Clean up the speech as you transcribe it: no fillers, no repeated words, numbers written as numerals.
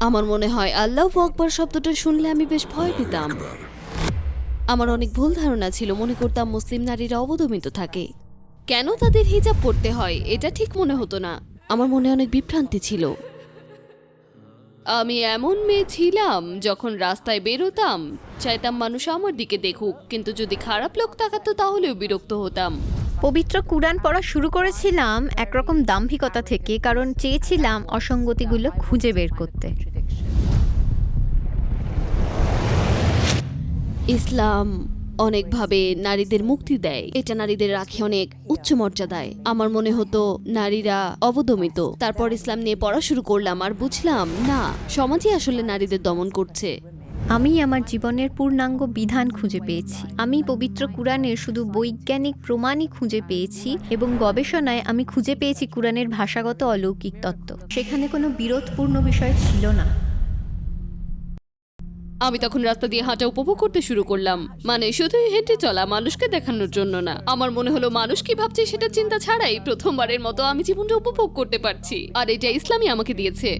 আমার মনে হয় আল্লাহু আকবার শব্দটা শুনলে আমি বেশ ভয় পেতাম। আমার অনেক ভুল ধারণা ছিল, মনে করতাম মুসলিম নারীরা অবদমিত থাকে। কেন তাদের হিজাব পড়তে হয় এটা ঠিক মনে হতো না। আমার মনে অনেক বিভ্রান্তি ছিল। আমি এমন মেয়ে ছিলাম, যখন রাস্তায় বেরোতাম চাইতাম মানুষ আমার দিকে দেখুক, কিন্তু যদি খারাপ লোক তাকাতো তাহলেও বিরক্ত হতাম। পবিত্র কুরআন পড়া শুরু করেছিলাম একরকম দাম্ভিকতা থেকে, কারণ চেয়েছিলাম অসঙ্গতিগুলো খুঁজে বের করতে। ইসলাম অনেকভাবে নারীদের মুক্তি দেয়, এটা নারীদের রাখে অনেক উচ্চ মর্যাদায়। আমার মনে হতো নারীরা অবদমিত। তারপর ইসলাম নিয়ে পড়া শুরু করলাম আর বুঝলাম না, সমাজই আসলে নারীদের দমন করছে। আমি আমার জীবনের পূর্ণাঙ্গ বিধান খুঁজে পেয়েছি। আমি পবিত্র কুরআনের শুধু বৈজ্ঞানিক প্রমাণই খুঁজে পেয়েছি, এবং গবেষণায় আমি খুঁজে পেয়েছি কুরআনের ভাষাগত অলৌকিক তত্ত্ব। সেখানে কোনো বিরোধপূর্ণ বিষয় ছিল না। আমি তখন রাস্তা দিয়ে হাঁটা উপভোগ করতে শুরু করলাম, মানে শুধুই হেঁটে চলা, মানুষকে দেখানোর জন্য না। আমার মনে হলো মানুষ কি ভাবছে সেটা চিন্তা ছাড়াই প্রথমবারের মতো আমি জীবনটা উপভোগ করতে পারছি, আর এটা ইসলামই আমাকে দিয়েছে।